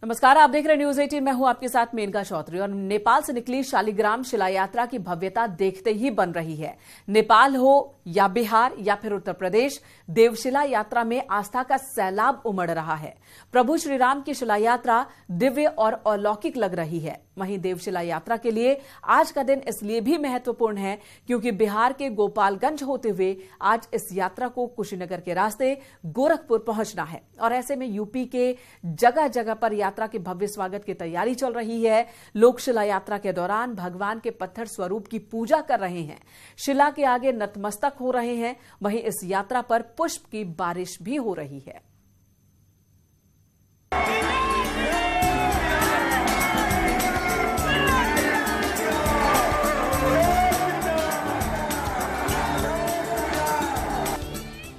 नमस्कार, आप देख रहे हैं न्यूज 18। मैं हूं आपके साथ मेनका चौधरी। और नेपाल से निकली शालिग्राम शिला यात्रा की भव्यता देखते ही बन रही है। नेपाल हो या बिहार या फिर उत्तर प्रदेश, देवशिला यात्रा में आस्था का सैलाब उमड़ रहा है। प्रभु श्री राम की शिला यात्रा दिव्य और अलौकिक लग रही है। वहीं देवशिला यात्रा के लिए आज का दिन इसलिए भी महत्वपूर्ण है क्योंकि बिहार के गोपालगंज होते हुए आज इस यात्रा को कुशीनगर के रास्ते गोरखपुर पहुंचना है। और ऐसे में यूपी के जगह जगह पर यात्रा के भव्य स्वागत की तैयारी चल रही है। लोग शिला यात्रा के दौरान भगवान के पत्थर स्वरूप की पूजा कर रहे हैं, शिला के आगे नतमस्तक हो रहे हैं। वहीं इस यात्रा पर पुष्प की बारिश भी हो रही है।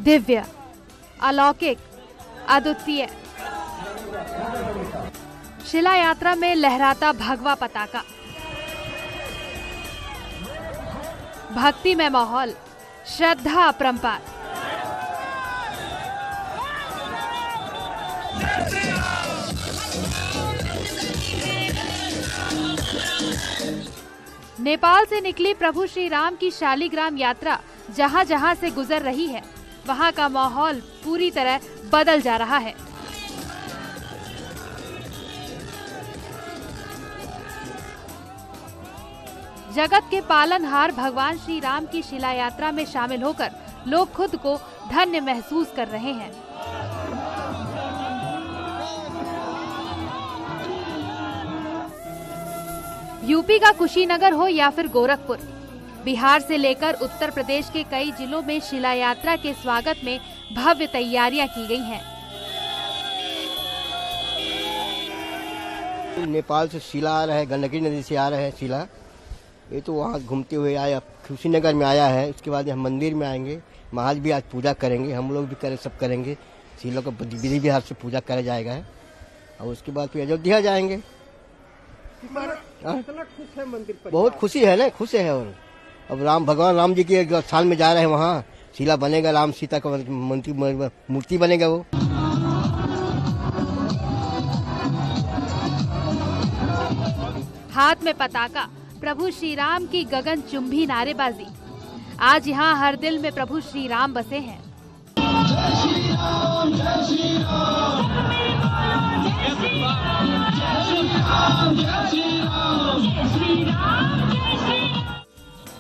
दिव्य, अलौकिक, अद्वितीय, शिला यात्रा में लहराता भगवा पताका, भक्ति में माहौल, श्रद्धा अपरंपार। नेपाल से निकली प्रभु श्री राम की शालिग्राम यात्रा जहां जहां से गुजर रही है, वहां का माहौल पूरी तरह बदल जा रहा है। जगत के पालनहार भगवान श्री राम की शिला यात्रा में शामिल होकर लोग खुद को धन्य महसूस कर रहे हैं। यूपी का कुशीनगर हो या फिर गोरखपुर, बिहार से लेकर उत्तर प्रदेश के कई जिलों में शिला यात्रा के स्वागत में भव्य तैयारियां की गई हैं। नेपाल से शिला आ रहा है, गंडकी नदी से आ रहा है शिला। ये तो वहाँ घूमते हुए आया, कुशीनगर में आया है। उसके बाद हम मंदिर में आएंगे, महाराज भी आज पूजा करेंगे, हम लोग भी करें, सब करेंगे। शिला को विधि विधान से पूजा करा जाएगा और उसके बाद फिर अयोध्या जाएंगे। खुश है मंदिर पर, बहुत खुशी है ना, खुश है। और अब भगवान राम जी के स्थान में जा रहे हैं, वहाँ शिला बनेगा, राम सीता का मूर्ति बनेगा वो। हाथ में पताका, प्रभु श्री राम की गगन चुंबी नारेबाजी। आज यहाँ हर दिल में प्रभु श्री राम बसे हैं।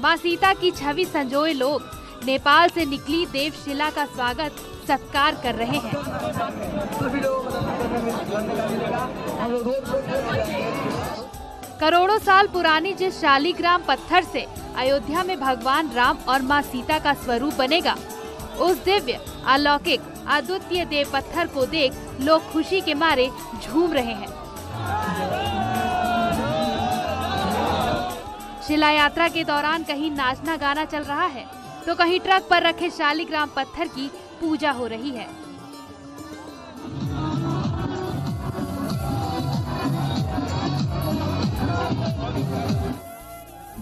माँ सीता की छवि संजोए लोग नेपाल से निकली देवशिला का स्वागत सत्कार कर रहे हैं। करोड़ों साल पुरानी जिस शालिग्राम पत्थर से अयोध्या में भगवान राम और माँ सीता का स्वरूप बनेगा, उस दिव्य, अलौकिक, अद्वितीय देव पत्थर को देख लोग खुशी के मारे झूम रहे हैं। शिला यात्रा के दौरान कहीं नाचना गाना चल रहा है तो कहीं ट्रक पर रखे शालिग्राम पत्थर की पूजा हो रही है।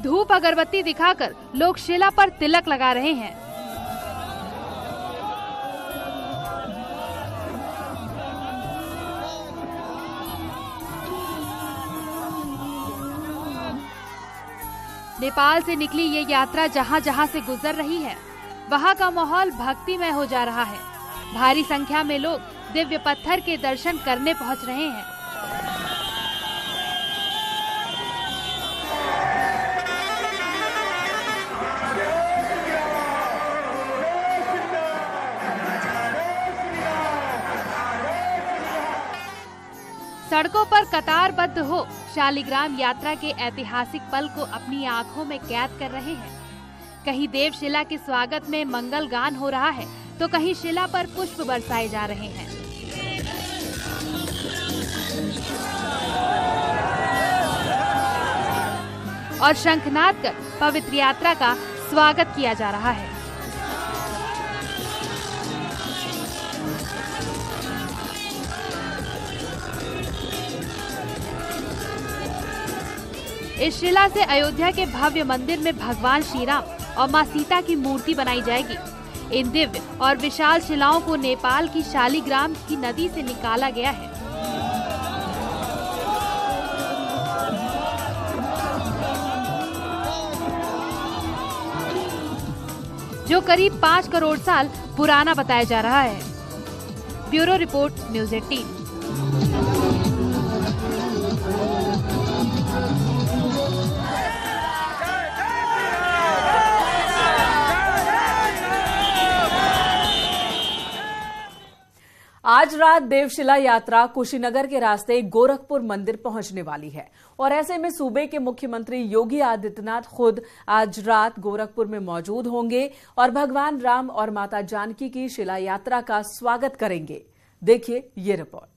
धूप अगरबत्ती दिखाकर लोग शिला पर तिलक लगा रहे हैं। नेपाल से निकली ये यात्रा जहां जहां से गुजर रही है, वहां का माहौल भक्तिमय हो जा रहा है। भारी संख्या में लोग दिव्य पत्थर के दर्शन करने पहुंच रहे हैं। सड़कों पर कतारबद्ध हो शालिग्राम यात्रा के ऐतिहासिक पल को अपनी आंखों में कैद कर रहे हैं। कहीं देवशिला के स्वागत में मंगल गान हो रहा है तो कहीं शिला पर पुष्प बरसाए जा रहे हैं। और शंखनाद कर पवित्र यात्रा का स्वागत किया जा रहा है। इस शिला से अयोध्या के भव्य मंदिर में भगवान श्री राम और मां सीता की मूर्ति बनाई जाएगी। इन दिव्य और विशाल शिलाओं को नेपाल की शालिग्राम की नदी से निकाला गया है। जो करीब 5 करोड़ साल पुराना बताया जा रहा है। Bureau report, news 18। आज रात देवशिला यात्रा कुशीनगर के रास्ते गोरखपुर मंदिर पहुंचने वाली है और ऐसे में सूबे के मुख्यमंत्री योगी आदित्यनाथ खुद आज रात गोरखपुर में मौजूद होंगे और भगवान राम और माता जानकी की शिला यात्रा का स्वागत करेंगे। देखिए ये रिपोर्ट।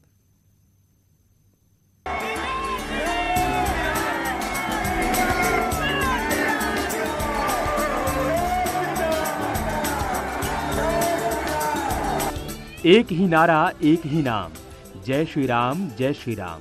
एक ही नारा, एक ही नाम, जय श्री राम, जय श्री राम।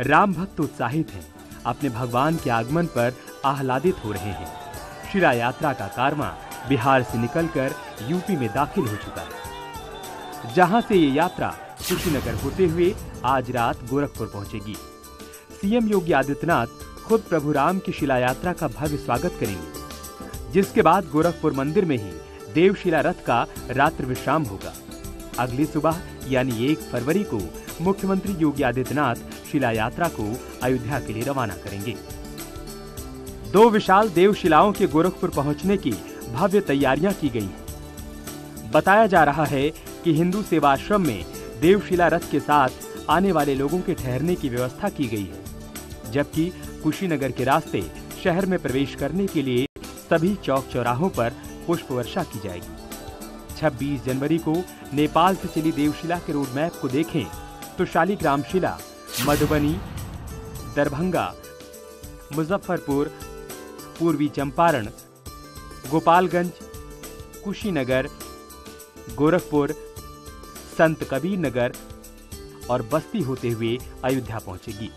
राम भक्त उत्साहित हैं, अपने भगवान के आगमन पर आह्लादित हो रहे हैं। शिला यात्रा का कारवां बिहार से निकलकर यूपी में दाखिल हो चुका है, जहां से ये यात्रा कुशीनगर होते हुए आज रात गोरखपुर पहुंचेगी। सीएम योगी आदित्यनाथ खुद प्रभु राम की शिला यात्रा का भव्य स्वागत करेंगे, जिसके बाद गोरखपुर मंदिर में ही देवशिला रथ का रात्रि विश्राम होगा। अगली सुबह यानी 1 फरवरी को मुख्यमंत्री योगी आदित्यनाथ शिला यात्रा को अयोध्या के लिए रवाना करेंगे। 2 विशाल देवशिलाओं के गोरखपुर पहुंचने की भव्य तैयारियां की गई हैं। बताया जा रहा है कि हिंदू सेवाश्रम में देवशिला रथ के साथ आने वाले लोगों के ठहरने की व्यवस्था की गई है, जबकि कुशीनगर के रास्ते शहर में प्रवेश करने के लिए सभी चौक चौराहों पर पुष्प वर्षा की जाएगी। 26 जनवरी को नेपाल से चली देवशिला के रोड मैप को देखें तो शालिग्राम शिला मधुबनी, दरभंगा, मुजफ्फरपुर, पूर्वी चंपारण, गोपालगंज, कुशीनगर, गोरखपुर, संत कबीर नगर और बस्ती होते हुए अयोध्या पहुंचेगी।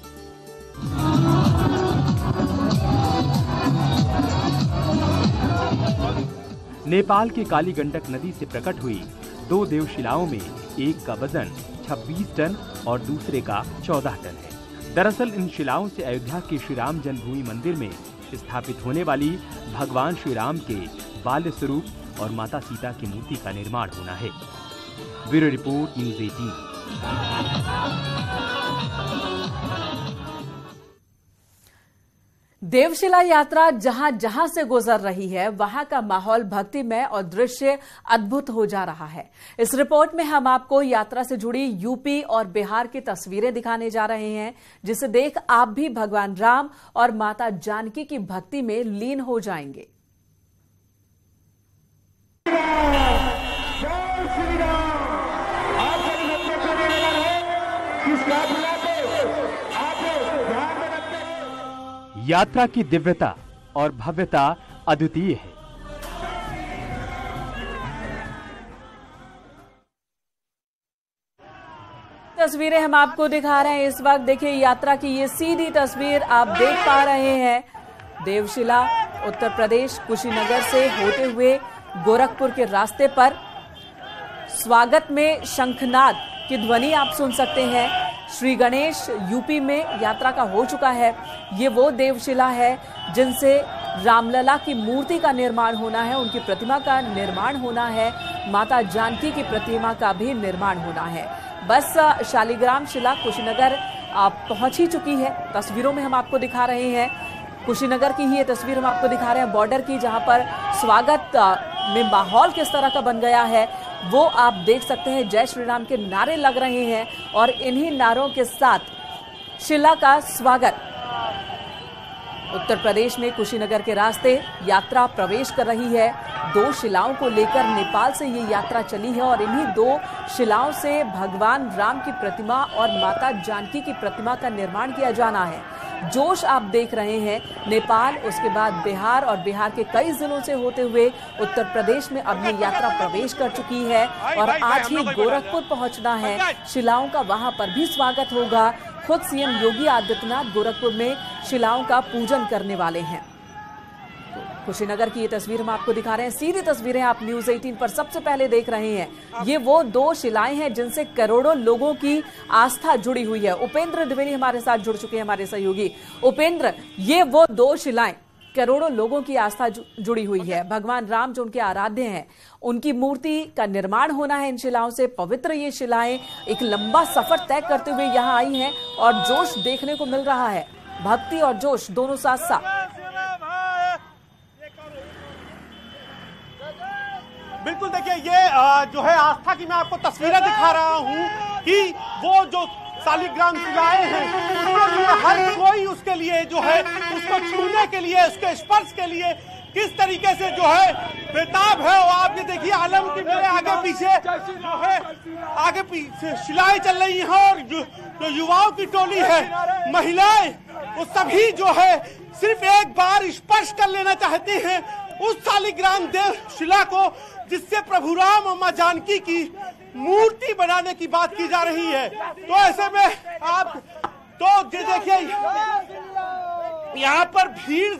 नेपाल की काली गंडक नदी से प्रकट हुई 2 देवशिलाओं में एक का वजन 26 टन और दूसरे का 14 टन है। दरअसल इन शिलाओं से अयोध्या के श्री राम जन्मभूमि मंदिर में स्थापित होने वाली भगवान श्री राम के बाल्य स्वरूप और माता सीता की मूर्ति का निर्माण होना है। Bureau report, news 18। देवशिला यात्रा जहां जहां से गुजर रही है, वहां का माहौल भक्तिमय और दृश्य अद्भुत हो जा रहा है। इस रिपोर्ट में हम आपको यात्रा से जुड़ी यूपी और बिहार की तस्वीरें दिखाने जा रहे हैं, जिसे देख आप भी भगवान राम और माता जानकी की भक्ति में लीन हो जाएंगे। यात्रा की दिव्यता और भव्यता अद्वितीय है। तस्वीरें हम आपको दिखा रहे हैं इस वक्त। देखिए यात्रा की ये सीधी तस्वीर आप देख पा रहे हैं। देवशिला उत्तर प्रदेश कुशीनगर से होते हुए गोरखपुर के रास्ते पर स्वागत में शंखनाद की ध्वनि आप सुन सकते हैं। श्री गणेश यूपी में यात्रा का हो चुका है। ये वो देवशिला है जिनसे रामलला की मूर्ति का निर्माण होना है, उनकी प्रतिमा का निर्माण होना है, माता जानकी की प्रतिमा का भी निर्माण होना है। बस शालिग्राम शिला कुशीनगर पहुंच ही चुकी है। तस्वीरों में हम आपको दिखा रहे हैं, कुशीनगर की ही ये तस्वीर हम आपको दिखा रहे हैं, बॉर्डर की, जहां पर स्वागत में माहौल किस तरह का बन गया है वो आप देख सकते हैं। जय श्री राम के नारे लग रहे हैं और इन्हीं नारों के साथ शिला का स्वागत। उत्तर प्रदेश में कुशीनगर के रास्ते यात्रा प्रवेश कर रही है। 2 शिलाओं को लेकर नेपाल से ये यात्रा चली है और इन्हीं 2 शिलाओं से भगवान राम की प्रतिमा और माता जानकी की प्रतिमा का निर्माण किया जाना है। जोश आप देख रहे हैं। नेपाल, उसके बाद बिहार और बिहार के कई जिलों से होते हुए उत्तर प्रदेश में अब ये यात्रा प्रवेश कर चुकी है और आज ही गोरखपुर पहुंचना है। शिलाओं का वहां पर भी स्वागत होगा। खुद सीएम योगी आदित्यनाथ गोरखपुर में शिलाओं का पूजन करने वाले हैं। कुशीनगर की ये तस्वीर हम आपको दिखा रहे हैं। सीधी तस्वीरें आप न्यूज़ 18 पर सबसे पहले देख रहे हैं। ये वो 2 शिलाएं हैं जिनसे करोड़ों लोगों की आस्था जुड़ी हुई है। उपेंद्र द्विवेदी हमारे साथ जुड़ चुके हैं, हमारे सहयोगी। उपेंद्र, ये वो 2 शिलाएं करोड़ों लोगों की आस्था जुड़ी हुई है। भगवान राम जो उनके आराध्य हैं, उनकी मूर्ति का निर्माण होना है इन शिलाओं से। पवित्र ये शिलाएं एक लंबा सफर तय करते हुए यहाँ आई हैं और जोश देखने को मिल रहा है, भक्ति और जोश दोनों साथ साथ। बिल्कुल, देखिए ये जो है आस्था की मैं आपको तस्वीरें दिखा रहा हूँ कि वो जो शालिग्राम शिलाएं हैं उसके लिए हर कोई उसके लिए जो है उसको छूने के लिए, उसके स्पर्श के लिए किस तरीके से जो है बेताब है। और आप ये देखिए आलम की मेरे आगे पीछे जो है आगे पीछे शिलाएं चल रही हैं और जो युवाओं की टोली है, महिलाएं, वो सभी जो है सिर्फ एक बार स्पर्श कर लेना चाहते हैं उस शालिग्राम देव शिला को जिससे प्रभु राम और मां जानकी की मूर्ति बनाने की बात की जा रही है। तो ऐसे में आप तो देखिए यहाँ पर भीड़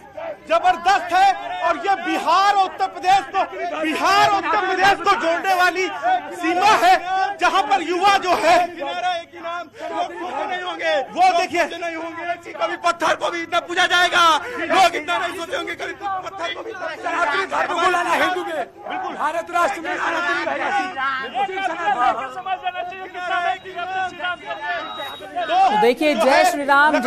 जबरदस्त है और ये बिहार और उत्तर प्रदेश को जोड़ने वाली सीमा है जहाँ पर युवा जो है वो देखिए कभी पत्थर को भी इतना पूजा जाएगा, लोग इतना नहीं सोचे होंगे कभी पत्थर को भी। बिल्कुल भारत राष्ट्र में तो देखिए जय श्री राम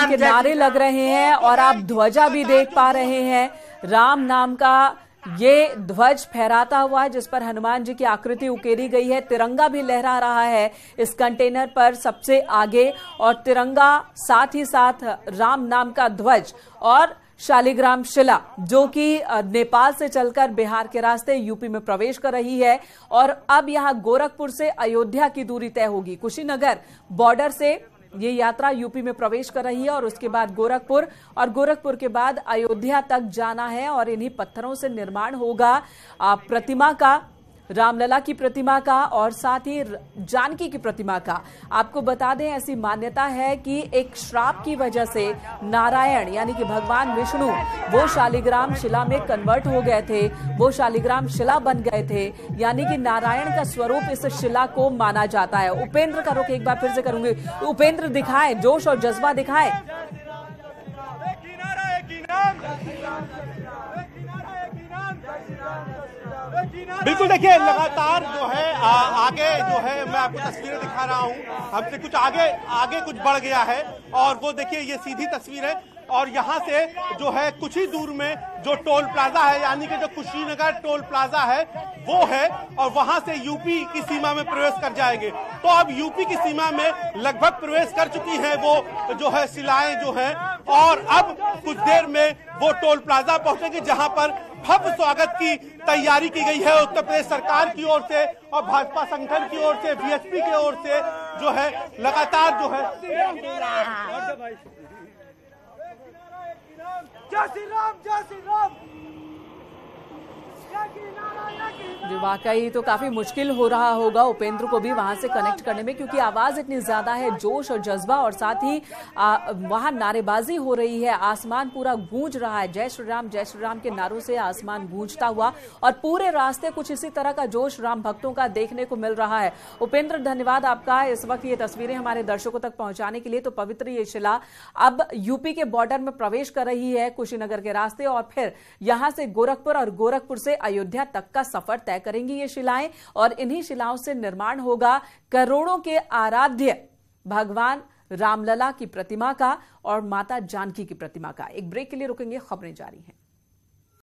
के नारे लग रहे हैं और आप ध्वजा भी देख पा रहे हैं। राम नाम का ये ध्वज फहराता हुआ जिस पर हनुमान जी की आकृति उकेरी गई है। तिरंगा भी लहरा रहा है इस कंटेनर पर सबसे आगे और तिरंगा साथ ही साथ राम नाम का ध्वज और शालिग्राम शिला जो कि नेपाल से चलकर बिहार के रास्ते यूपी में प्रवेश कर रही है और अब यहां गोरखपुर से अयोध्या की दूरी तय होगी। कुशीनगर बॉर्डर से ये यात्रा यूपी में प्रवेश कर रही है और उसके बाद गोरखपुर और गोरखपुर के बाद अयोध्या तक जाना है और इन्हीं पत्थरों से निर्माण होगा प्रतिमा का, रामलला की प्रतिमा का और साथ ही जानकी की प्रतिमा का। आपको बता दें ऐसी मान्यता है कि एक श्राप की वजह से नारायण यानी कि भगवान विष्णु वो शालिग्राम शिला में कन्वर्ट हो गए थे, वो शालिग्राम शिला बन गए थे, यानी कि नारायण का स्वरूप इस शिला को माना जाता है। उपेंद्र का रुख एक बार फिर से करूंगी, उपेंद्र दिखाए, जोश और जज्बा दिखाए। बिल्कुल, देखिए लगातार जो है आगे जो है मैं आपको तस्वीरें दिखा रहा हूँ, हमसे कुछ आगे कुछ बढ़ गया है और वो देखिए ये सीधी तस्वीर है और यहाँ से जो है कुछ ही दूर में जो टोल प्लाजा है यानी कि जो कुशीनगर टोल प्लाजा है वो है और वहां से यूपी की सीमा में प्रवेश कर जाएंगे। तो अब यूपी की सीमा में लगभग प्रवेश कर चुकी है वो जो है शिलाएं जो है और अब कुछ देर में वो टोल प्लाजा पहुंचेंगे जहां पर भव्य स्वागत की तैयारी की गई है उत्तर प्रदेश सरकार की ओर से और भाजपा संगठन की ओर से, बीएसपी की ओर से जो है लगातार जो है जय श्री राम, जय श्री राम। जो वाकई तो काफी मुश्किल हो रहा होगा उपेंद्र को भी वहां से कनेक्ट करने में क्योंकि आवाज इतनी ज्यादा है, जोश और जज्बा और साथ ही वहां नारेबाजी हो रही है, आसमान पूरा गूंज रहा है। जय श्री राम के नारों से आसमान गूंजता हुआ और पूरे रास्ते कुछ इसी तरह का जोश राम भक्तों का देखने को मिल रहा है। उपेंद्र धन्यवाद आपका इस वक्त ये तस्वीरें हमारे दर्शकों तक पहुंचाने के लिए। तो पवित्र ये शिला अब यूपी के बॉर्डर में प्रवेश कर रही है कुशीनगर के रास्ते और फिर यहां से गोरखपुर और गोरखपुर से अयोध्या तक का सफर तय करेंगी ये शिलाएं और इन्हीं शिलाओं से निर्माण होगा करोड़ों के आराध्य भगवान रामलला की प्रतिमा का और माता जानकी की प्रतिमा का। एक ब्रेक के लिए रुकेंगे, खबरें जारी हैं।